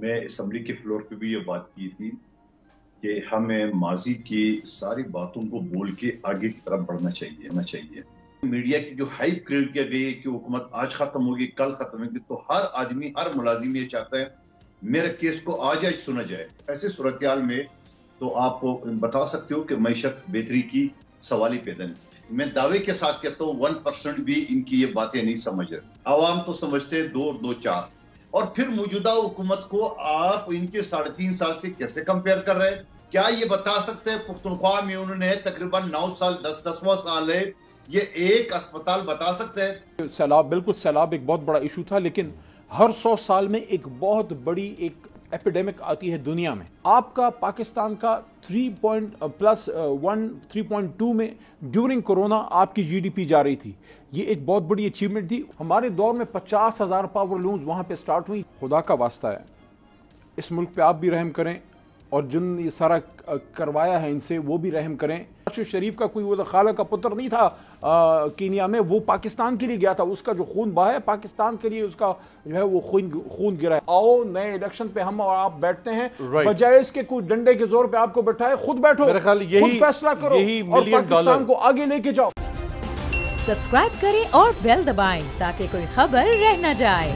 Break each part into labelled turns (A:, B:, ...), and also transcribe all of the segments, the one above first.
A: میں اسمبلی کے فلور پہ بھی یہ بات کی تھی کہ ہمیں ماضی کی ساری باتوں کو بول کے آگے کی طرف بڑھنا چاہیے میڈیا کی جو ہائپ کریٹ کیا گئی ہے کہ حکومت آج ختم ہوگی کل ختم ہوگی، تو ہر آدمی ہر ملازم یہ چاہتا ہے میرے کیس کو آج سنا جائے۔ ایسے صورتحال میں تو آپ بتا سکتے ہو کہ معیشت بہتری کی سوال ہی پیدا نہیں۔ میں دعوے کے ساتھ کہتا ہوں 1% بھی ان کی یہ باتیں نہیں سمجھ رہے۔ عوام تو سمجھتے 2 اور 2 4، اور پھر موجودہ حکومت کو آپ ان کے 3.5 سال سے کیسے کمپیئر کر رہے ہیں؟ کیا یہ بتا سکتے ہیں پختونخوا میں انہوں نے تقریباً 9 سال 10واں سال ہے، یہ ایک اسپتال بتا سکتے ہیں؟
B: سیلاب، بالکل سیلاب ایک بہت بڑا ایشو تھا، لیکن ہر 100 سال میں ایک بہت بڑی ایک ایپیڈیمک آتی ہے دنیا میں۔ آپ کا پاکستان کا 3.2 میں ڈیورنگ کورونا آپ کی جی ڈی پی جا رہی تھی۔ یہ ایک بہت بڑی اچیومنٹ تھی۔ ہمارے دور میں 50,000 پاور لومز وہاں پہ سٹارٹ ہوئی۔ خدا کا واسطہ ہے، اس ملک پہ آپ بھی رحم کریں، اور جن یہ سارا کروایا ہے ان سے وہ بھی رحم کریں۔ شریف کا کوئی وہ خالہ کا پتر نہیں تھا کینیا میں، وہ پاکستان کے لیے گیا تھا، اس کا جو خون بہا ہے پاکستان کے لیے، اس کا جو ہے وہ خون گرا ہے۔ آؤ نئے الیکشن پہ ہم اور آپ بیٹھتے ہیں، بجائے اس کے کوئی ڈنڈے کے زور پہ آپ کو بٹھائے، خود بیٹھو، خود فیصلہ کرو اور پاکستان کو آگے لے کے جاؤ۔
C: سبسکرائب کریں اور بیل دبائیں تاکہ کوئی خبر رہ نہ جائے۔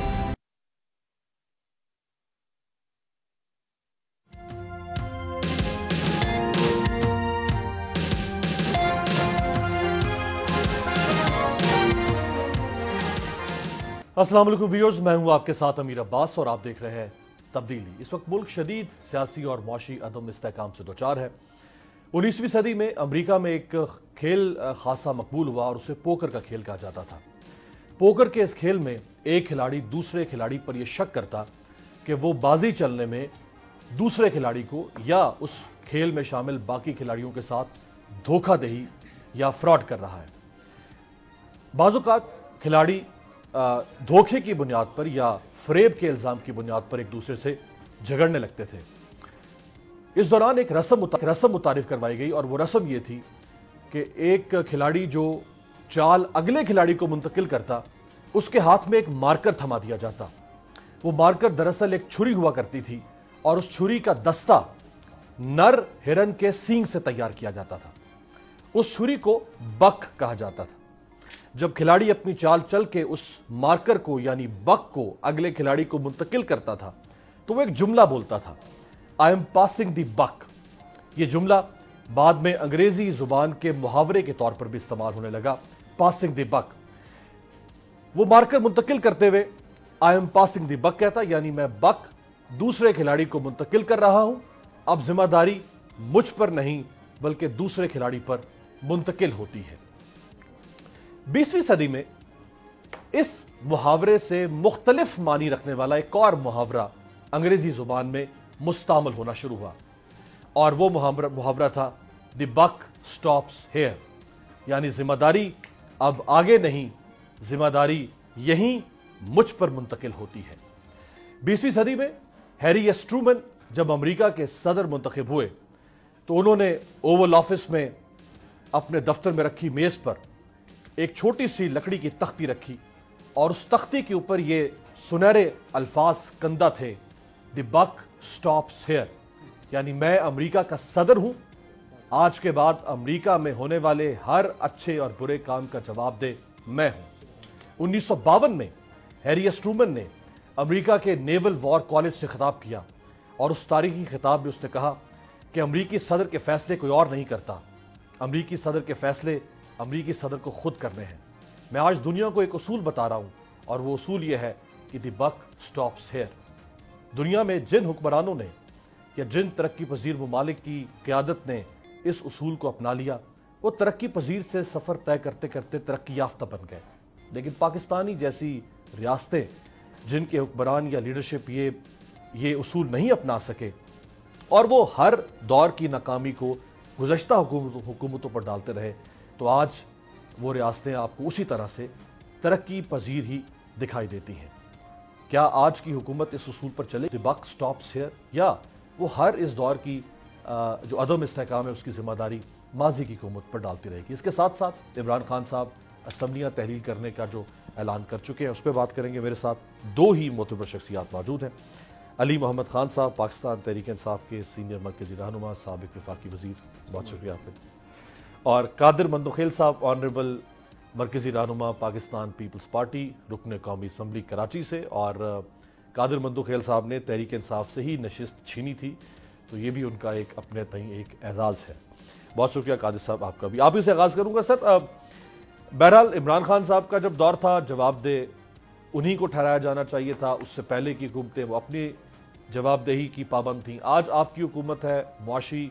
D: السلام علیکم ویورز، میں ہوں آپ کے ساتھ امیر عباس اور آپ دیکھ رہے ہیں تبدیلی۔ اس وقت ملک شدید سیاسی اور معاشی عدم استحکام سے دوچار ہے۔ 19ویں صدی میں امریکہ میں ایک کھیل خاصا مقبول ہوا اور اسے پوکر کا کھیل کہا جاتا تھا۔ پوکر کے اس کھیل میں ایک کھلاڑی دوسرے کھلاڑی پر یہ شک کرتا کہ وہ بازی چلنے میں دوسرے کھلاڑی کو یا اس کھیل میں شامل باقی کھلاڑیوں کے ساتھ دھوکہ دہی یا فراڈ کر رہا ہے۔ بعض اوقات کھلاڑی دھوکے کی بنیاد پر یا فریب کے الزام کی بنیاد پر ایک دوسرے سے جھگڑنے لگتے تھے۔ اس دوران ایک رسم متعارف کروائی گئی، اور وہ رسم یہ تھی کہ ایک کھلاڑی جو چال اگلے کھلاڑی کو منتقل کرتا، اس کے ہاتھ میں ایک مارکر تھما دیا جاتا۔ وہ مارکر دراصل ایک چھری ہوا کرتی تھی، اور اس چھری کا دستہ نر ہرن کے سینگ سے تیار کیا جاتا تھا۔ اس چھری کو بک کہا جاتا تھا۔ جب کھلاڑی اپنی چال چل کے اس مارکر کو یعنی بک کو اگلے کھلاڑی کو منتقل کرتا تھا تو وہ ایک جملہ بولتا تھا، آئی ایم پاسنگ دی بک۔ یہ جملہ بعد میں انگریزی زبان کے محاورے کے طور پر بھی استعمال ہونے لگا، پاسنگ دی بک۔ وہ مارکر منتقل کرتے ہوئے آئی ایم پاسنگ دی بک کہتا، یعنی میں بک دوسرے کھلاڑی کو منتقل کر رہا ہوں، اب ذمہ داری مجھ پر نہیں بلکہ دوسرے کھلاڑی پر منتقل ہوتی ہے۔ 20ویں صدی میں اس محاورے سے مختلف معنی رکھنے والا ایک اور محاورہ انگریزی زبان میں مستعمل ہونا شروع ہوا، اور وہ محاورہ تھا دی بک سٹاپس ہیئر، یعنی ذمہ داری اب آگے نہیں، ذمہ داری یہیں مجھ پر منتقل ہوتی ہے۔ 20ویں صدی میں ہیری ایس ٹرومن جب امریکہ کے صدر منتخب ہوئے تو انہوں نے اوول آفس میں اپنے دفتر میں رکھی میز پر ایک چھوٹی سی لکڑی کی تختی رکھی، اور اس تختی کے اوپر یہ سنہرے الفاظ کندہ تھے، دی بک سٹاپس ہیئر، یعنی میں امریکہ کا صدر ہوں، آج کے بعد امریکہ میں ہونے والے ہر اچھے اور برے کام کا جواب دہ میں ہوں۔ 1952 میں ہیری ایس ٹرومن نے امریکہ کے نیول وار کالج سے خطاب کیا، اور اس تاریخی خطاب میں اس نے کہا کہ امریکی صدر کے فیصلے کوئی اور نہیں کرتا، امریکی صدر کے فیصلے امریکی صدر کو خود کرنے ہیں۔ میں آج دنیا کو ایک اصول بتا رہا ہوں، اور وہ اصول یہ ہے کہ دی بک سٹاپس ہیئر۔ دنیا میں جن حکمرانوں نے یا جن ترقی پذیر ممالک کی قیادت نے اس اصول کو اپنا لیا، وہ ترقی پذیر سے سفر طے کرتے کرتے ترقی یافتہ بن گئے، لیکن پاکستانی جیسی ریاستیں جن کے حکمران یا لیڈرشپ یہ اصول نہیں اپنا سکے، اور وہ ہر دور کی ناکامی کو گزشتہ حکومتوں پر ڈالتے رہے، تو آج وہ ریاستیں آپ کو اسی طرح سے ترقی پذیر ہی دکھائی دیتی ہیں۔ کیا آج کی حکومت اس اصول پر چلے، دی بک سٹاپس ہیئر، یا وہ ہر اس دور کی جو عدم استحکام ہے اس کی ذمہ داری ماضی کی حکومت پر ڈالتی رہے گی؟ اس کے ساتھ ساتھ عمران خان صاحب اسمبلیاں تحلیل کرنے کا جو اعلان کر چکے ہیں اس پہ بات کریں گے۔ میرے ساتھ 2 ہی معتبر شخصیات موجود ہیں۔ علی محمد خان صاحب پاکستان تحریک انصاف کے سینئر مرکزی رہنما سابق وفاقی وزیر، بہت شکریہ آپ کا، اور قادر مندوخیل صاحب آنریبل مرکزی رہنما پاکستان پیپلز پارٹی رکن قومی اسمبلی کراچی سے، اور قادر مندوخیل صاحب نے تحریک انصاف سے ہی نشست چھینی تھی، تو یہ بھی ان کا ایک اپنے تئیں ایک اعزاز ہے۔ بہت شکریہ قادر صاحب آپ کا بھی۔ آپ ہی سے آغاز کروں گا سر، بہرحال عمران خان صاحب کا جب دور تھا جواب دہ انہی کو ٹھہرایا جانا چاہیے تھا، اس سے پہلے کی حکومتیں وہ اپنی جواب دہی کی پابند تھیں۔ آج آپ کی حکومت ہے، معاشی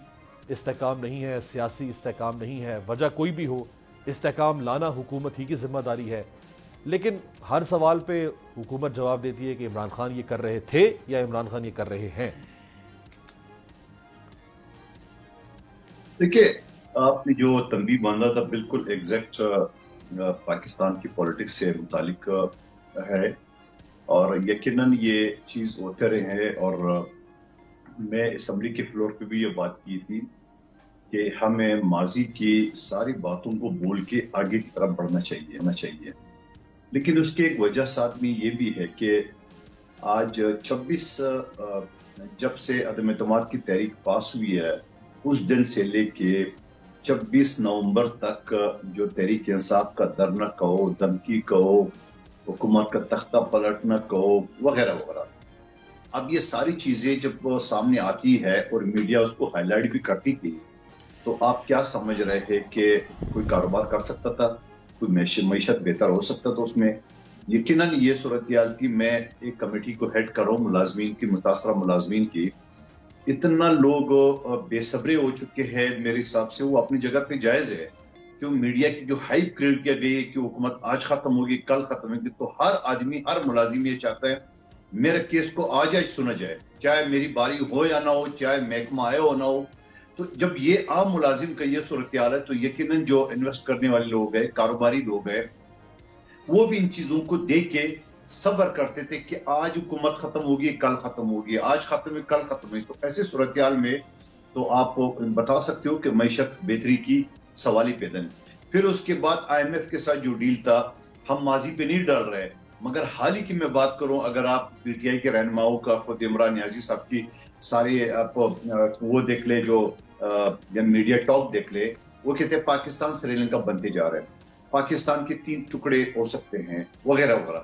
D: استحکام نہیں ہے، سیاسی استحکام نہیں ہے، وجہ کوئی بھی ہو، استحکام لانا حکومت ہی کی ذمہ داری ہے، لیکن ہر سوال پہ حکومت جواب دیتی ہے کہ عمران خان یہ کر رہے تھے یا عمران خان یہ کر رہے ہیں۔
A: دیکھیے، آپ نے جو تنبیہ باندھا تھا بالکل ایگزیکٹ پاکستان کی پولیٹکس سے متعلق ہے، اور یقیناً یہ چیز ہوتے رہے ہیں، اور میں اسمبلی کے فلور پہ بھی یہ بات کی تھی کہ ہمیں ماضی کی ساری باتوں کو بول کے آگے کی طرف بڑھنا چاہیے، لیکن اس کی ایک وجہ ساتھ میں یہ بھی ہے کہ آج 26 جب سے عدم اعتماد کی تحریک پاس ہوئی ہے، اس دن سے لے کے 26 نومبر تک جو تحریک انصاف کا دھرنا کہو، دھمکی کہو، حکومت کا تختہ پلٹنا کہو، وغیرہ وغیرہ، اب یہ ساری چیزیں جب سامنے آتی ہے اور میڈیا اس کو ہائی لائٹ بھی کرتی تھی، تو آپ کیا سمجھ رہے تھے کہ کوئی کاروبار کر سکتا تھا، کوئی معیشت بہتر ہو سکتا تھا اس میں؟ یقیناً یہ صورتحال تھی۔ میں ایک کمیٹی کو ہیڈ کر رہا ہوں ملازمین کی، متاثرہ ملازمین کی، اتنا لوگ بے صبرے ہو چکے ہیں، میرے حساب سے وہ اپنی جگہ پہ جائز ہے، کہ میڈیا کی جو ہائپ کریٹ کیا گئی ہے کہ حکومت آج ختم ہوگی، کل ختم ہوگی، تو ہر آدمی، ہر ملازم یہ چاہتا ہے میرے کیس کو آج سنا جائے، چاہے میری باری ہو یا نہ ہو، چاہے محکمہ آئے ہو نہ ہو۔ تو جب یہ عام ملازم کا یہ صورتحال ہے، تو یقیناً جو انویسٹ کرنے والے لوگ ہیں، کاروباری لوگ ہیں، وہ بھی ان چیزوں کو دیکھ کے صبر کرتے تھے کہ آج حکومت ختم ہوگی، کل ختم ہوگی، آج ختم ہوگی، کل ختم ہوگی۔ تو ایسے صورتحال میں تو آپ بتا سکتے ہو کہ معیشت بہتری کی سوال ہی پیدا نہیں۔ پھر اس کے بعد IMF کے ساتھ جو ڈیل تھا، ہم ماضی پہ نہیں ڈال رہے، مگر حال ہی کی میں بات کروں، اگر آپ PTI کے رہنماؤں کا، خود عمران نیازی صاحب کی سارے آپ وہ دیکھ لے، جو میڈیا ٹاک دیکھ لے، وہ کہتے ہیں پاکستان سری لنکا بنتے جا رہے ہیں، پاکستان کے 3 ٹکڑے ہو سکتے ہیں، وغیرہ وغیرہ۔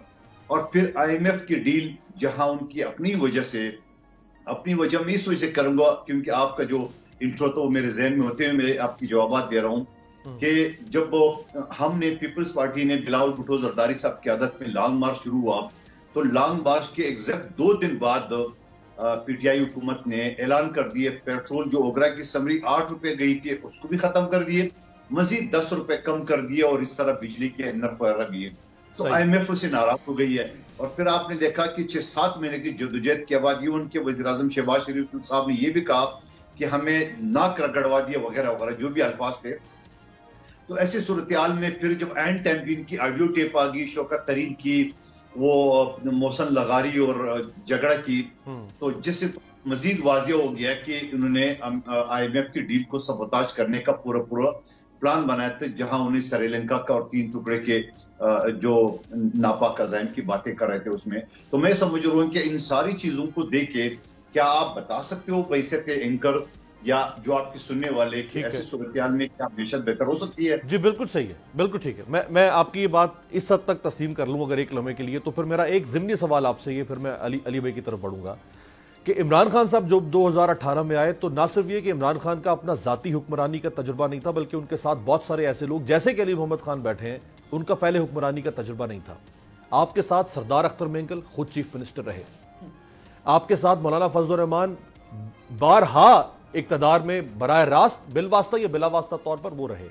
A: اور پھر IMF کی ڈیل، جہاں ان کی اپنی وجہ سے، اپنی وجہ میں اس وجہ سے کروں گا کیونکہ آپ کا جو انٹرو تو میرے ذہن میں ہوتے ہوئے میں آپ کی جوابات دے رہا ہوں، کہ جب ہم نے پیپلز پارٹی نے بلاول بھٹو زرداری صاحب کی قیادت میں لانگ مارچ شروع ہوا، تو لانگ مارچ کے ایگزیکٹ 2 دن بعد PTI حکومت نے اعلان کر دیے پیٹرول جو اوگرا کی سمری 8 روپے گئی تھی اس کو بھی ختم کر دیے، مزید 10 روپے کم کر دیے، اور اس طرح بجلی کے نرخ وغیرہ بھی۔ تو IMF سے ناراض ہو گئی ہے، اور پھر آپ نے دیکھا کہ 6-7 مہینے کی جدوجہد کے بعد ان کے وزیر اعظم شہباز شریف صاحب نے یہ بھی کہا کہ ہمیں ناک رگڑوا دیا، وغیرہ وغیرہ، جو بھی الفاظ تھے۔ تو ایسے صورتحال میں پھر جب اینڈ ٹائم بھی ان کی آڈیو ٹیپ آ گئی، شوکت ترین کی، وہ محسن لغاری اور جھگڑا کی، تو جس سے مزید واضح ہو گیا کہ انہوں نے IMF کی ڈیل کو سبوتاج کرنے کا پورا پلان بنایا تھا، جہاں انہیں سری لنکا کا اور 3 ٹکڑے کے جو ناپاک عزائم کی باتیں کر رہے تھے اس میں۔ تو میں سمجھ رہا ہوں کہ ان ساری چیزوں کو دیکھ کے کیا آپ بتا سکتے ہو بحیثیت اینکر یا جو آپ کے سننے والے کہ ایسی صورتحال میں کیا معیشت بہتر ہو سکتی ہے؟
D: جی بالکل صحیح ہے، بالکل ٹھیک ہے، میں آپ کی یہ بات اس حد تک تسلیم کر لوں اگر ایک لمحے کے لیے، تو پھر میرا ایک ضمنی سوال آپ سے یہ، پھر میں علی بھائی کی طرف بڑھوں گا، کہ عمران خان صاحب جب 2018 میں آئے تو نہ صرف یہ کہ عمران خان کا اپنا ذاتی حکمرانی کا تجربہ نہیں تھا، بلکہ ان کے ساتھ بہت سارے ایسے لوگ جیسے کہ علی محمد خان بیٹھے ہیں، ان کا پہلے حکمرانی کا تجربہ نہیں تھا۔ آپ کے ساتھ سردار اختر مینگل خود چیف منسٹر رہے، آپ کے ساتھ مولانا فضل الرحمان بارہا اقتدار میں براہ راست بالواسطہ یا بلا واسطہ طور پر وہ رہے،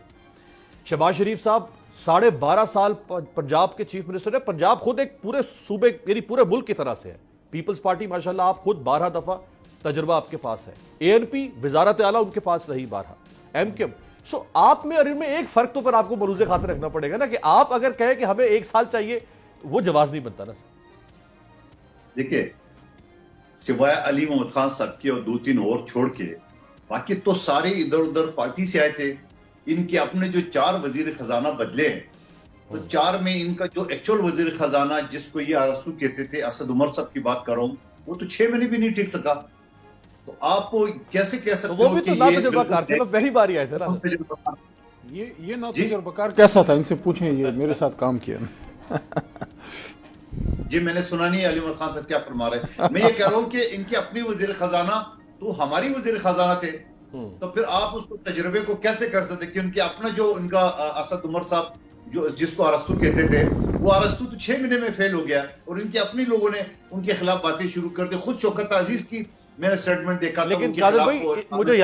D: شہباز شریف صاحب 12.5 سال پنجاب کے چیف منسٹر ہے۔ پنجاب خود ایک پورے صوبے یعنی پورے ملک کی طرح سے ہے، پیپلز پارٹی ماشاءاللہ آپ خود 12 دفعہ تجربہ آپ کے پاس ہے، ANP وزارت اعلیٰ ان کے پاس رہی 12، MKM۔ سو آپ میں اور ان میں ایک فرق تو پر آپ کو مروز خاطر رکھنا پڑے گا نا، کہ آپ اگر کہیں کہ ہمیں 1 سال چاہیے تو وہ جواز نہیں بنتا نا۔
A: دیکھیں، سوائے علی محمد خان صاحب کی اور 2-3 اور چھوڑ کے باقی تو سارے ادھر ادھر پارٹی سے آئے تھے۔ ان کے اپنے جو 4 وزیر خزانہ بدلے ہیں، تو 4 میں ان کا جو ایکچوئل وزیر خزانہ جس کو یہ آرستو کہتے تھے، اسد عمر صاحب کی بات کر رہا ہوں، وہ تو 6 مہینے بھی نہیں ٹک سکا. تو آپ کیسے کہہ سکتے
D: وہ
A: ہو
D: بھی تو ناتجربہ کار تھے نا، پہلی بار ہی آئے تھے نا.
B: یہ ناتجربہ کار کیسا تھا؟ ان سے پوچھیں، یہ میرے ساتھ کام کیا نا.
A: جی میں نے سنا نہیں علی عمر خان صاحب کیا فرما رہے ہیں. میں یہ کہہ رہا ہوں کہ ان کے اپنی وزیر خزانہ تو ہماری وزیر خزانہ تھے، تو پھر آپ اس کو تجربے کو کیسے کر سکتے کہ ان کے اپنا جو ان کا اسد عمر صاحب جس کو ارسطو کہتے تھے، وہ ارسطو تو 6 مہینے میں فیل ہو گیا، اور ان کے اپنے لوگوں نے ان کے خلاف باتیں شروع کر دی. خود شوکت عزیز کی میں نے سٹیٹمنٹ دیکھا تھا.
D: لیکن قادر بھائی مجھے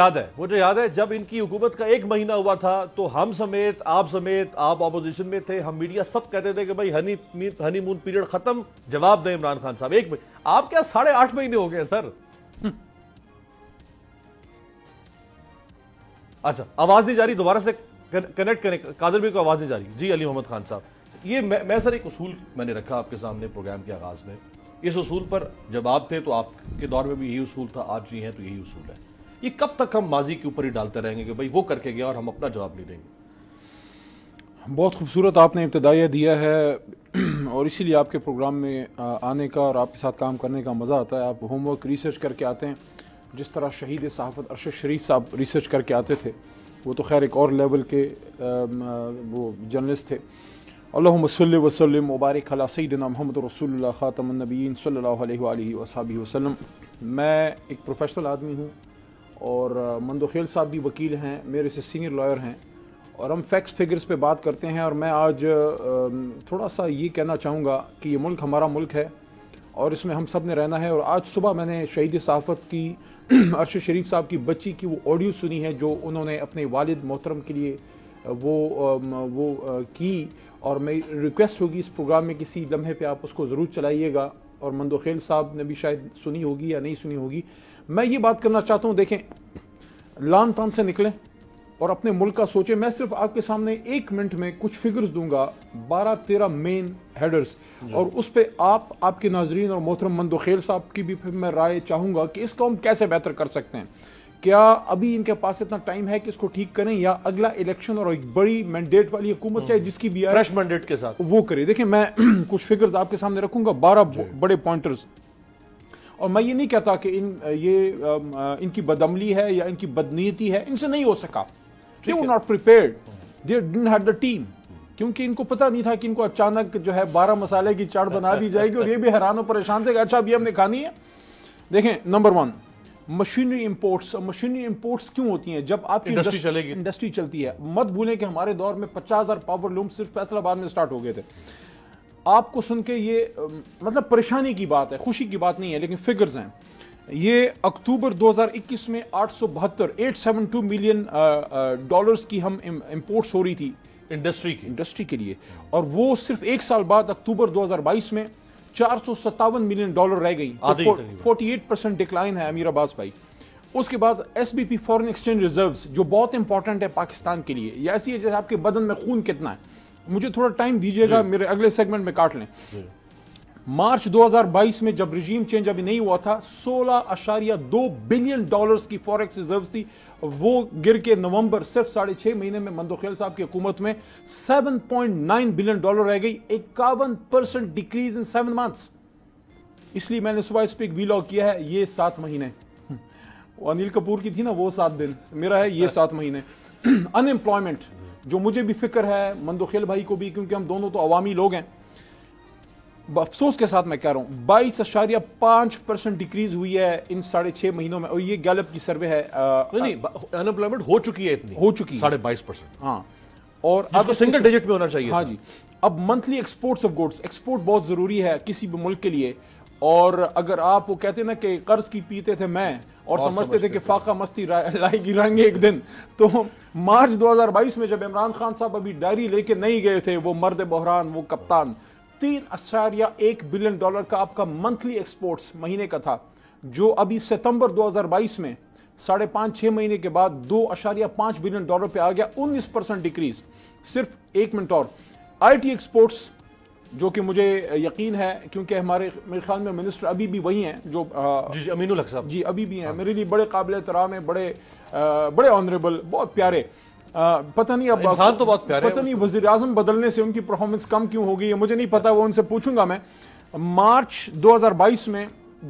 D: یاد ہے جب ان کی حکومت کا 1 مہینہ ہوا تھا تو ہم سمیت آپ اپوزیشن میں تھے، ہم میڈیا سب کہتے تھے کہ بھائی ہنی مون پیریڈ ختم، جواب دیں عمران خان صاحب. 1 مہینہ آپ کیا 8.5 مہینے ہو گئے سر. اچھا آواز نہیں جا رہی، دوبارہ سے کنیکٹ کریں. قادر بھائی کو آواز نہیں جا رہی. جی علی محمد خان صاحب، یہ میں سر ایک اصول میں نے رکھا آپ کے سامنے پروگرام کے آغاز میں. اس اصول پر جب آپ تھے تو آپ کے دور میں بھی یہی اصول تھا، آج بھی ہے تو یہی اصول ہے. یہ کب تک ہم ماضی کے اوپر ہی ڈالتے رہیں گے کہ بھائی وہ کر کے گیا اور ہم اپنا جواب نہیں دیں گے؟
B: بہت خوبصورت آپ نے ابتدائیہ دیا ہے، اور اسی لیے آپ کے پروگرام میں آنے کا اور آپ کے ساتھ کام کرنے کا مزہ آتا ہے. آپ ہوم ورک ریسرچ کر کے آتے ہیں، جس طرح شہید صحافت ارشد شریف صاحب ریسرچ کر کے آتے تھے. وہ تو خیر ایک اور لیول کے وہ جرنلسٹ تھے. اللہم صلی وسلم مبارک علی سیدنا محمد رسول اللہ خاتم النبیین صلی اللہ علیہ وآلہ وصحبہ وسلم. میں ایک پروفیشنل آدمی ہوں، اور مندوخیل صاحب بھی وکیل ہیں، میرے سے سینئر لائر ہیں، اور ہم فیکٹس فگرز پہ بات کرتے ہیں. اور میں آج تھوڑا سا یہ کہنا چاہوں گا کہ یہ ملک ہمارا ملک ہے اور اس میں ہم سب نے رہنا ہے. اور آج صبح میں نے شہید صحافت کی ارشد شریف صاحب کی بچی کی وہ آڈیو سنی ہے جو انہوں نے اپنے والد محترم کے لیے وہ کی. اور میں ریکویسٹ ہوگی اس پروگرام میں کسی لمحے پہ آپ اس کو ضرور چلائیے گا، اور مندوخیل صاحب نے بھی شاید سنی ہوگی یا نہیں سنی ہوگی. میں یہ بات کرنا چاہتا ہوں، دیکھیں لان تان سے نکلیں اور اپنے ملک کا سوچیں. میں صرف آپ کے سامنے 1 منٹ میں کچھ فگرز دوں گا، 12-13 مین ہیڈرز، اور اس پہ آپ کے ناظرین اور محترم مندوخیل صاحب کی بھی پھر میں رائے چاہوں گا کہ اس کو ہم کیسے بہتر کر سکتے ہیں. کیا ابھی ان کے پاس اتنا ٹائم ہے کہ اس کو ٹھیک کریں، یا اگلا الیکشن اور ایک بڑی مینڈیٹ والی حکومت چاہے جس کی بھی
D: فریش مینڈیٹ کے ساتھ
B: وہ کرے. دیکھیں میں کچھ فگرز آپ کے سامنے رکھوں گا، 12 بڑے پوائنٹرز. اور میں یہ نہیں کہتا کہ ان کی بدعملی ہے یا ان کی بدنیتی ہے، ان سے نہیں ہو سکا. They were not prepared. They didn't have the team. کیونکہ ان کو پتہ نہیں تھا کہ ان کو اچانک جو ہے 12 مسالے کی چاٹ بنا دی جائے گی، اور یہ بھی حیران و پریشان تھے کہ اچھا اب یہ ہم نے کھانی ہے. دیکھیں number 1 machinery imports. Machinery imports کیوں ہوتی ہیں؟ جب آپ کی انڈسٹری چلتی ہے. مت بھولیں کہ ہمارے دور میں 50,000 پاور لوم صرف فیصل آباد میں سٹارٹ ہو گئے تھے. آپ کو سن کے یہ مطلب پریشانی کی بات ہے، خوشی کی بات نہیں ہے، لیکن فگرز ہیں. یہ اکتوبر 2021 میں 872 ملین ڈالرز کی ہم امپورٹس ہو رہی تھی انڈسٹری کے لیے، اور وہ صرف 1 سال بعد اکتوبر 2022 میں 457 ملین ڈالر رہ گئی. 48% ڈکلائن ہے امیر عباس بھائی. اس کے بعد S B P foreign exchange reserves جو بہت امپورٹنٹ ہے پاکستان کے لیے، یہ ایسی ہے جیسے آپ کے بدن میں خون کتنا ہے. مجھے تھوڑا ٹائم دیجیے گا، میرے اگلے سیگمنٹ میں کاٹ لیں. مارچ 2022 میں جب رجیم چینج ابھی نہیں ہوا تھا، 16.2 بلین ڈالرز کی فوریکس ریزروز تھی. وہ گر کے نومبر صرف 6.5 مہینے میں مندوخیل صاحب کی حکومت میں 7.9 بلین ڈالر رہ گئی. 51% ڈیکریز ان 7 months. اس لیے میں نے صبح اس پہ ایک ویلاگ کیا ہے، یہ 7 مہینے. وہ انیل کپور کی تھی نا وہ 7 دن، میرا ہے یہ 7 مہینے. ان امپلائمنٹ جو مجھے بھی فکر ہے، مندوخیل بھائی کو بھی، کیونکہ ہم دونوں تو عوامی لوگ ہیں. افسوس کے ساتھ میں کہہ رہا ہوں 22.5% ڈیکریز ہوئی ہے ان 6.5 مہینوں میں، اور یہ گیلپ کی سروے ہے.
D: نہیں ان امپلائمنٹ ہو چکی ہے، اتنی
B: ہو چکی
D: 22.5%.
B: ہاں، اور
D: اب سنگل ڈیجٹ میں ہونا چاہیے.
B: ہاں جی. اب monthly exports of goods, export بہت ضروری ہے کسی بھی ملک کے لیے. اور اگر آپ وہ کہتے ہیں نا کہ قرض کی پیتے تھے میں اور سمجھتے تھے کہ فاقہ مستی لائے گی رنگ ایک دن، تو مارچ 2022 میں جب عمران خان صاحب ابھی ڈائری لے کے نہیں گئے تھے، وہ مرد بحران، وہ کپتان، 3.1 بلین ڈالر کا آپ کا منتھلی ایکسپورٹس مہینے کا تھا، جو ابھی ستمبر 2022 میں 5.5-6 مہینے کے بعد 2.5 بلین ڈالر پہ آ گیا. 19% ڈیکریز. صرف 1 منٹ اور آئی ٹی ایکسپورٹس، جو کہ مجھے یقین ہے کیونکہ میرے خیال میں منسٹر ابھی بھی وہی ہیں جو
D: جی امین الحق صاحب
B: جی ابھی بھی ہیں، میرے لیے بڑے قابل احترام ہیں، بڑے آنریبل، بہت پیارے. پتہ نہیں اب
D: انسان تو بہت پیارے،
B: پتہ نہیں وزیر اعظم بدلنے سے ان کی پرفارمنس کم کیوں ہو گئی ہے، مجھے نہیں پتا، وہ ان سے پوچھوں گا میں. مارچ 2022 میں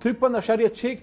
B: 53.6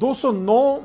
B: $209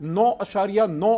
B: $9.9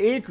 B: $1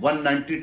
A: 190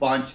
A: 5,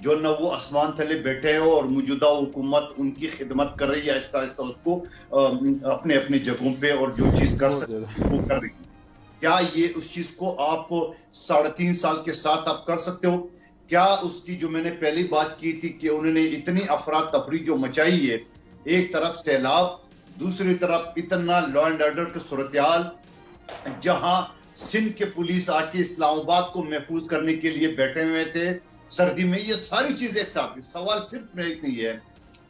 A: جو نہ وہ آسمان تھلے بیٹھے ہیں اور موجودہ حکومت ان کی خدمت کر رہی ہے آہستہ آہستہ اس کو اپنے اپنے جگہوں پہ، اور جو چیز کر سکتے وہ کر رہی ہے. کیا یہ اس چیز کو آپ 3.5 سال کے ساتھ آپ کر سکتے ہو؟ کیا اس کی جو میں نے پہلی بات کی تھی کہ انہوں نے اتنی افراتفری جو مچائی ہے، ایک طرف سیلاب، دوسری طرف اتنا لا اینڈ آرڈر کی صورتحال، جہاں سندھ کے پولیس آ کے اسلام آباد کو محفوظ کرنے کے لیے بیٹھے ہوئے تھے سردی میں، یہ ساری چیزیں ایک ساتھ ہیں. سوال صرف میرا ایک نہیں ہے،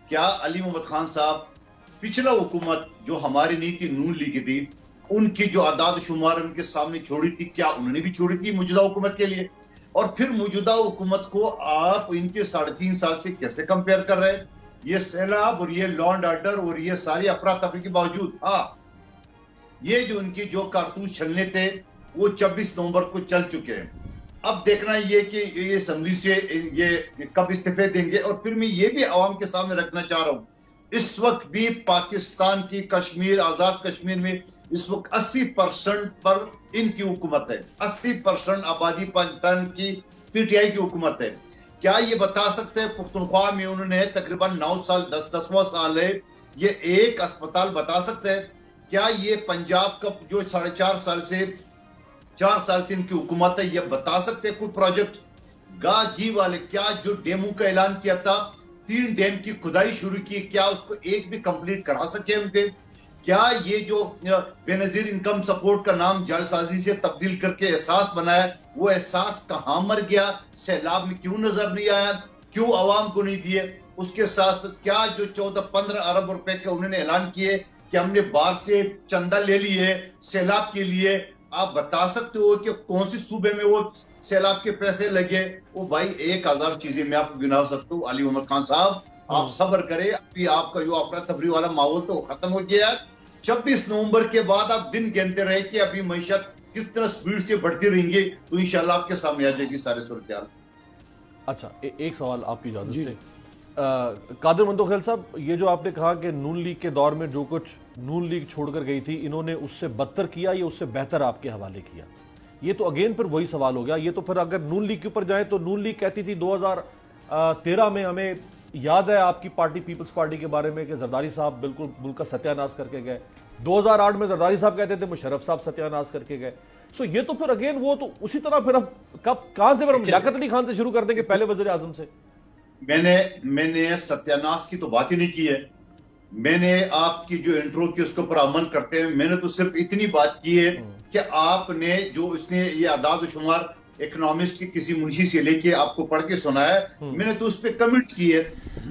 A: کیا علی محمد خان صاحب پچھلا حکومت جو ہماری نہیں تھی نون لیگ کی تھی، ان کی جو اعداد و شمار ان کے سامنے چھوڑی تھی، کیا انہوں نے بھی چھوڑی تھی موجودہ حکومت کے لیے؟ اور پھر موجودہ حکومت کو آپ ان کے 3.5 سال سے کیسے کمپیئر کر رہے ہیں؟ یہ سیلاب اور یہ لا اینڈ آرڈر اور یہ ساری افراتفری کے باوجود، ہاں یہ جو ان کی جو کارتوس چھلنے تھے وہ 26 نومبر کو چل چکے ہیں. اب دیکھنا یہ کہ یہ اسمبلی سے یہ کب استعفے دیں گے. اور پھر میں یہ بھی عوام کے سامنے رکھنا چاہ رہا ہوں، اس وقت بھی پاکستان کی کشمیر، آزاد کشمیر میں اس وقت 80% پر ان کی حکومت ہے. 80% آبادی پاکستان کی پی ٹی آئی کی حکومت ہے. کیا یہ بتا سکتے ہیں پختونخوا میں انہوں نے تقریباً 9 سال 10واں سال ہے، یہ ایک اسپتال بتا سکتے ہیں؟ کیا یہ پنجاب کا جو 4.5 سال سے 4 سال سے ان کی حکومت ہے، یہ بتا سکتے ہیں کوئی پروجیکٹ؟ گاہ گھی والے کیا جو ڈیموں کا اعلان کیا تھا، 3 ڈیم کی کھدائی شروع کی، کیا اس کو ایک بھی کمپلیٹ کرا سکے ان کے؟ کیا یہ جو بے نظیر انکم سپورٹ کا نام جعل سازی سے تبدیل کر کے احساس بنایا، وہ احساس کہاں مر گیا؟ سیلاب میں کیوں نظر نہیں آیا؟ کیوں عوام کو نہیں دیے؟ اس کے ساتھ کیا جو 14-15 ارب روپے کے انہوں نے اعلان کیے کہ ہم نے باہر سے چندہ لے لیے سیلاب کے لیے، آپ بتا سکتے ہو کہ کون سی صوبے میں وہ سیلاب کے پیسے لگے؟ وہ بھائی 1000 چیزیں میں آپ کو گنا سکتا ہوں. علی محمد خان صاحب آپ صبر کریں، ابھی آپ کا جو افراتفری والا ماحول تو ختم ہو گیا ہے. 26 نومبر کے بعد آپ دن گنتے رہے کہ ابھی معیشت کس طرح سپیڈ سے بڑھتی رہیں گے، تو انشاءاللہ آپ کے سامنے آ جائے گی سارے صورتحال.
D: اچھا ایک سوال آپ کی اجازت سے، قادر مندوخیل صاحب، یہ جو آپ نے کہا کہ نون لیگ کے دور میں جو کچھ نون لیگ چھوڑ کر گئی تھی انہوں نے اس سے بدتر کیا یا اس سے بہتر آپ کے حوالے کیا، یہ تو اگین پھر وہی سوال ہو گیا. یہ تو پھر اگر نون لیگ کے اوپر جائیں تو نون لیگ کہتی تھی 2013 میں، ہمیں یاد ہے آپ کی پارٹی پیپلز پارٹی کے بارے میں کہ زرداری صاحب بالکل ملک کا ستیہ ناش کر کے گئے. 2008 میں زرداری صاحب کہتے تھے مشرف صاحب ستیہ ناش کر کے گئے. سو یہ تو پھر اگین وہ تو اسی طرح پھر اب کہاں سے ہم لیاقت علی خان سے شروع کر دیں گے پہلے وزیر اعظم سے؟
A: میں نے ستیہ ناش کی تو بات ہی نہیں کی ہے. میں نے آپ کی جو انٹرو کی اس کے اوپر عمل کرتے ہیں، میں نے تو صرف اتنی بات کی ہے کہ آپ نے جو اس نے یہ اعداد و شمار اکنامسٹ کی کسی منشی سے لے کے آپ کو پڑھ کے سنایا ہے، میں نے تو اس پہ کمنٹ کی ہے،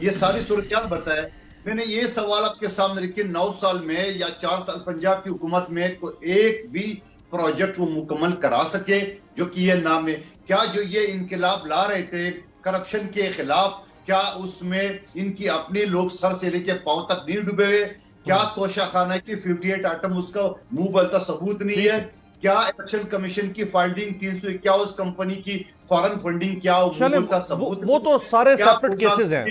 A: یہ ساری صورتحال بتایا. میں نے یہ سوال آپ کے سامنے رکھے 9 سال میں یا 4 سال پنجاب کی حکومت میں کوئی ایک بھی پروجیکٹ وہ مکمل کرا سکے جو کہ یہ نام ہے. کیا جو یہ انقلاب لا رہے تھے کرپشن کے خلاف، کیا اس میں ان کی اپنے لوگ سر سے لے کے پاؤں تک نہیں ڈوبے ہوئے؟ کیا توشہ خانہ کی 58 آئٹم اس کا منہ بولتا ثبوت نہیں ہے؟ کیا الیکشن کمیشن کی فائنڈنگ 351 کمپنی کی فارن فنڈنگ کیا ثبوت؟
D: وہ تو سارے سیپریٹ کیسز ہیں،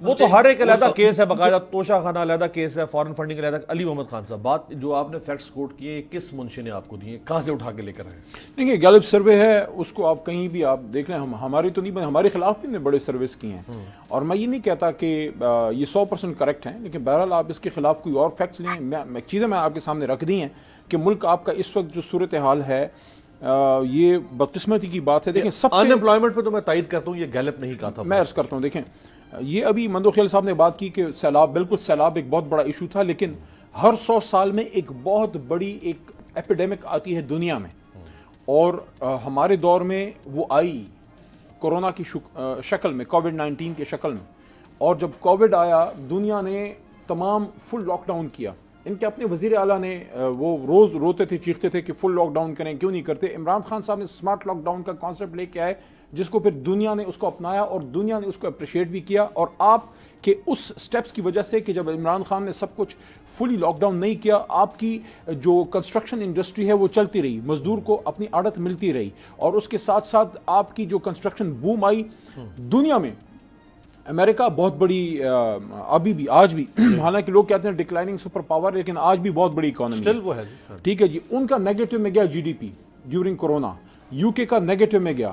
D: وہ تو ہر ایک علیحدہ کیس ہے، باقاعدہ توشہ خانہ علیحدہ کیس ہے، فارن فنڈنگ علیحدہ. علی محمد خان صاحب، بات جو آپ نے فیکٹس کوٹ کیے کس منشی نے آپ کو دیے، کہاں سے اٹھا کے لے کر آئے؟
B: دیکھیں گیلپ سروے ہے، اس کو آپ کہیں بھی آپ دیکھ لیں، ہماری تو نہیں، ہمارے خلاف بھی بڑے سروس کیے ہیں، اور میں یہ نہیں کہتا کہ یہ 100% کریکٹ ہیں، لیکن بہرحال آپ اس کے خلاف کوئی اور فیکٹس لیں. چیزیں میں آپ کے سامنے رکھ دی ہیں کہ ملک آپ کا اس وقت جو صورتحال ہے، یہ بدقسمتی کی بات ہے. دیکھیں سب سے
D: ان امپلائمنٹ پہ تو میں تائید کرتا ہوں، یہ گیلپ نہیں کہا تھا،
B: میں عرض کرتا ہوں. دیکھیں یہ ابھی مندوخیل صاحب نے بات کی کہ سیلاب، بالکل سیلاب ایک بہت بڑا ایشو تھا، لیکن ہر 100 سال میں ایک بہت بڑی ایک ایپیڈیمک آتی ہے دنیا میں، اور ہمارے دور میں وہ آئی کورونا کی شکل میں، کووڈ-19 کی شکل میں. اور جب کووڈ آیا دنیا نے تمام فل لاک ڈاؤن کیا. ان کے اپنے وزیر اعلیٰ نے وہ روز روتے تھے، چیختے تھے کہ فل لاک ڈاؤن کریں، کیوں نہیں کرتے. عمران خان صاحب نے اسمارٹ لاک ڈاؤن کا کانسیپٹ لے کے آئے، جس کو پھر دنیا نے اس کو اپنایا اور دنیا نے اس کو اپریشیٹ بھی کیا. اور آپ کے اس سٹیپس کی وجہ سے کہ جب عمران خان نے سب کچھ فلی لاک ڈاؤن نہیں کیا، آپ کی جو کنسٹرکشن انڈسٹری ہے وہ چلتی رہی، مزدور کو اپنی آڑت ملتی رہی، اور اس کے ساتھ ساتھ آپ کی جو کنسٹرکشن بوم آئی دنیا میں. امریکہ بہت بڑی ابھی بھی آج بھی، حالانکہ لوگ کہتے ہیں ڈکلائننگ سپر پاور، لیکن آج بھی بہت بڑی اکانومی ہے. ٹھیک ہے جی، ان کا نیگیٹو میں گیا G D P during corona. U K کا نیگیٹو میں گیا.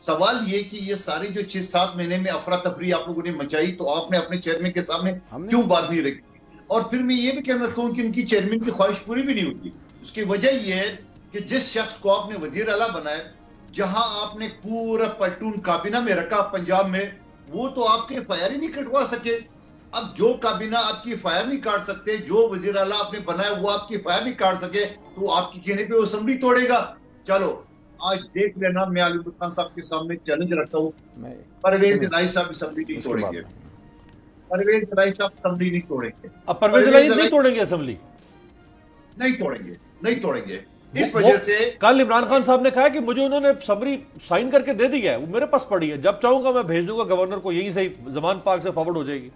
A: سوال یہ کہ یہ سارے جو 6-7 مہینے میں افراتفری آپ لوگوں نے مچائی تو آپ نے اپنے چیئرمین کے سامنے کیوں بات نہیں رکھی؟ اور پھر میں یہ بھی کہنا چاہتا ہوں کہ ان کی چیئرمین کی خواہش پوری بھی نہیں ہوتی. اس کی وجہ یہ ہے کہ جس شخص کو آپ نے وزیر اعلیٰ بنایا، جہاں آپ نے پورا پلٹون کابینہ میں رکھا پنجاب میں، وہ تو آپ کے FIR ہی نہیں کٹوا سکے. اب جو کابینہ آپ کی FIR نہیں کاٹ سکتے، جو وزیر اعلیٰ آپ نے بنایا وہ آپ کی FIR نہیں کاٹ سکے، تو آپ کی کہنے پہ وہ اسمبلی توڑے گا. چلو آج دیکھ لینا، میں علی خان صاحب کے سامنے چیلنج رکھتا ہوں، پرویز الہی صاحب اسمبلی نہیں توڑیں گے. پرویز الہی صاحب اسمبلی نہیں توڑیں گے.
D: اب پرویز الہی نہیں توڑیں گے اسمبلی؟
A: نہیں توڑیں گے، نہیں توڑیں گے. اس وجہ سے
D: کل عمران خان صاحب نے کہا کہ مجھے انہوں نے سمری سائن کر کے دے دی ہے، وہ میرے پاس پڑی ہے، جب چاہوں گا میں بھیج دوں گا گورنر کو، یہی صحیح زمان پاک سے فارورڈ ہو جائے گی.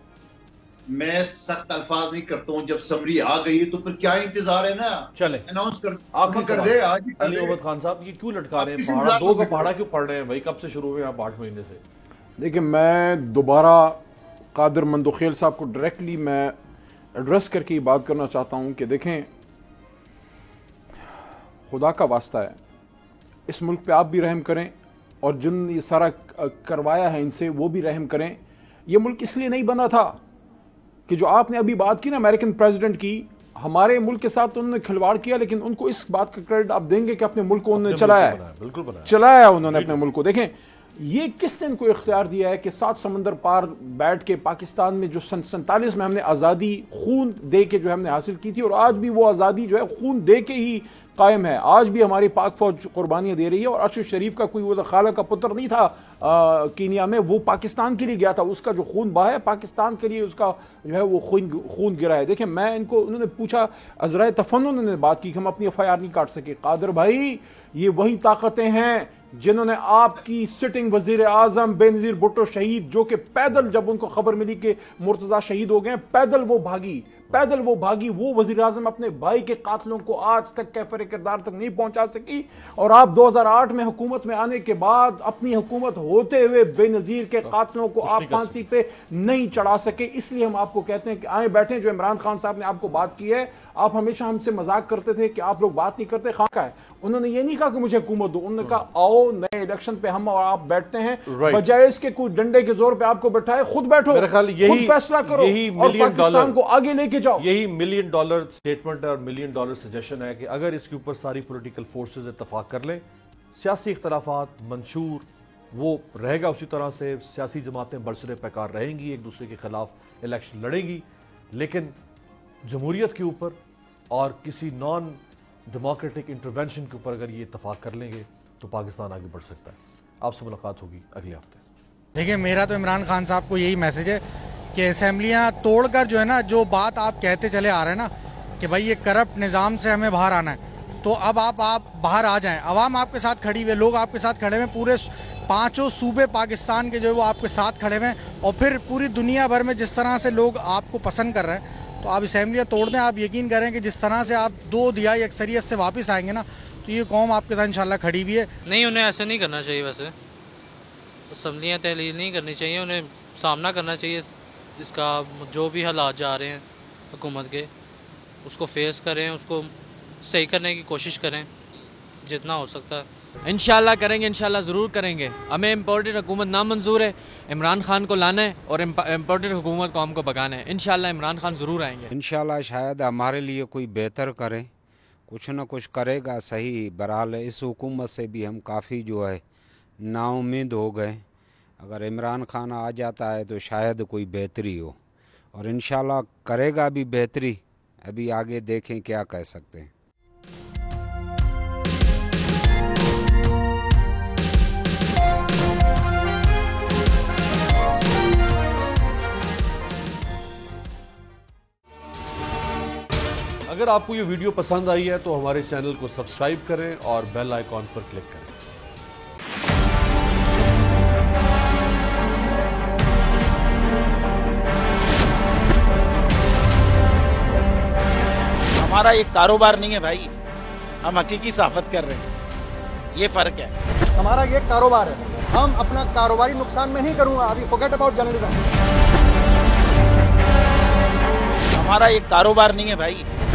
A: میں سخت الفاظ نہیں کرتا ہوں، جب سمری آ گئی تو پھر کیا انتظار ہے نا.
D: چلے
A: اناؤنس کر
D: دے.
A: آج
D: علی احمد خان صاحب یہ کیوں لٹکا رہے ہیں پہاڑا؟ 2 کا پہاڑا کیوں پڑھ رہے ہیں بھائی؟ کب سے شروع ہوئے آپ 8 مہینے سے؟
B: دیکھیں میں دوبارہ قادر مندوخیل صاحب کو ڈائریکٹلی میں ایڈریس کر کے یہ بات کرنا چاہتا ہوں کہ دیکھیں خدا کا واسطہ ہے، اس ملک پہ آپ بھی رحم کریں اور جن یہ سارا کروایا ہے ان سے وہ بھی رحم کریں. یہ ملک اس لیے نہیں بنا تھا کہ جو آپ نے ابھی بات کی نا امریکن پریزیڈنٹ کی، ہمارے ملک کے ساتھ انہوں نے کھلواڑ کیا، لیکن ان کو اس بات کا کریڈٹ آپ دیں گے کہ اپنے ملک کو انہوں نے چلایا ہے.
D: بالکل
B: چلایا انہوں نے اپنے ملک کو. دیکھیں یہ کس نے ان کو اختیار دیا ہے کہ 7 سمندر پار بیٹھ کے پاکستان میں جو 47 میں ہم نے آزادی خون دے کے جو ہم نے حاصل کی تھی، اور آج بھی وہ آزادی جو ہے خون دے کے ہی قائم ہے. آج بھی ہماری پاک فوج قربانیاں دے رہی ہے. اور ارشد شریف کا کوئی وہ خالہ کا پتر نہیں تھا کینیا میں، وہ پاکستان کے لیے گیا تھا، اس کا جو خون بہا ہے پاکستان کے لیے اس کا جو ہے وہ خون گرا ہے. دیکھیں میں انہوں نے پوچھا، عذرائے تفنن نے بات کی کہ ہم اپنی FIR نہیں کاٹ سکے. قادر بھائی یہ وہی طاقتیں ہیں جنہوں نے آپ کی سٹنگ وزیر اعظم بے نظیر بھٹو شہید، جو کہ پیدل جب ان کو خبر ملی کہ مرتضیٰ شہید ہو گئے، پیدل وہ بھاگی، وہ وزیر اعظم اپنے بھائی کے قاتلوں کو آج تک کیفر کردار تک نہیں پہنچا سکی. اور آپ 2008 میں حکومت میں آنے کے بعد اپنی حکومت ہوتے ہوئے بے نظیر کے قاتلوں کو آپ پھانسی پہ نہیں چڑھا سکے. اس لیے ہم آپ کو کہتے ہیں کہ آئیں بیٹھیں. جو عمران خان صاحب نے آپ کو بات کی ہے، آپ ہمیشہ ہم سے مذاق کرتے تھے کہ آپ لوگ بات نہیں کرتے، خان کا ہے. انہوں نے یہ نہیں کہا کہ مجھے حکومت دو، انہوں نے کہا آؤ نئے الیکشن پہ ہم اور آپ بیٹھتے ہیں، بجائے اس کے کوئی ڈنڈے کے زور پہ آپ کو بٹھائے. خود بیٹھو، خود فیصلہ کرو اور پاکستان کو آگے لے کے جاؤ.
D: یہی $1 ملین سٹیٹمنٹ اور $1 ملین سجیشن ہے کہ اگر اس کے اوپر ساری پولیٹیکل فورسز اتفاق کر لیں، سیاسی اختلافات منشور وہ رہے گا اسی طرح سے، سیاسی جماعتیں برسر پیکار رہیں گی، ایک دوسرے کے خلاف الیکشن لڑیں گی، لیکن جمہوریت کے اوپر اور کسی نان ڈیموکریٹک انٹرونشن کے اوپر اگر یہ اتفاق کر لیں گے تو پاکستان آگے بڑھ سکتا ہے. آپ سے ملاقات ہوگی اگلے ہفتے.
E: دیکھیں میرا تو عمران خان صاحب کو یہی میسج ہے کہ اسمبلیاں توڑ کر جو ہے نا، جو بات آپ کہتے چلے آ رہے ہیں نا کہ بھائی یہ کرپٹ نظام سے ہمیں باہر آنا ہے، تو اب آپ باہر آ جائیں. عوام آپ کے ساتھ کھڑی ہوئے، لوگ آپ کے ساتھ کھڑے ہوئے، پورے 5 صوبے پاکستان کے جو ہے وہ آپ کے ساتھ کھڑے ہوئے ہیں، اور پھر پوری دنیا بھر میں جس طرح سے لوگ آپ کو پسند کر رہے ہیں، تو آپ اسمبلیاں توڑ دیں. آپ یقین کریں کہ جس طرح سے آپ 2 دہائی اکثریت سے واپس آئیں گے نا، تو یہ قوم آپ کے ساتھ انشاءاللہ کھڑی ہوئی ہے.
F: نہیں، انہیں ایسے نہیں کرنا چاہیے. ویسے اسمبلیاں تحلیل نہیں کرنی چاہیے، انہیں سامنا کرنا چاہیے اس کا. جو بھی حالات جا رہے ہیں حکومت کے، اس کو فیس کریں، اس کو صحیح کرنے کی کوشش کریں جتنا ہو سکتا ہے.
G: انشاءاللہ کریں گے، انشاءاللہ ضرور کریں گے. ہمیں امپورٹڈ حکومت نامنظور ہے، عمران خان کو لانا ہے اور امپورٹڈ حکومت کو ہم کو بگانا ہے. انشاءاللہ عمران خان ضرور آئیں گے.
H: انشاءاللہ شاید ہمارے لیے کوئی بہتر کرے، کچھ نہ کچھ کرے گا. صحیح برحال اس حکومت سے بھی ہم کافی جو ہے نا امید ہو گئے. اگر عمران خان آ جاتا ہے تو شاید کوئی بہتری ہو، اور انشاءاللہ کرے گا بھی بہتری. ابھی آگے دیکھیں کیا کہہ سکتے ہیں.
D: اگر آپ کو یہ ویڈیو پسند آئی ہے تو ہمارے چینل کو سبسکرائب کریں اور بیل آئیکن پر کلک کریں.
I: ہمارا ایک کاروبار نہیں ہے بھائی، ہم حقیقی صحافت کر رہے ہیں، یہ فرق ہے.
J: ہمارا یہ کاروبار ہے، ہم اپنا کاروباری نقصان میں نہیں کروں گا. ابھی forget about journalism.
I: ہمارا ایک کاروبار نہیں ہے بھائی،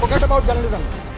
J: Forget about journalism.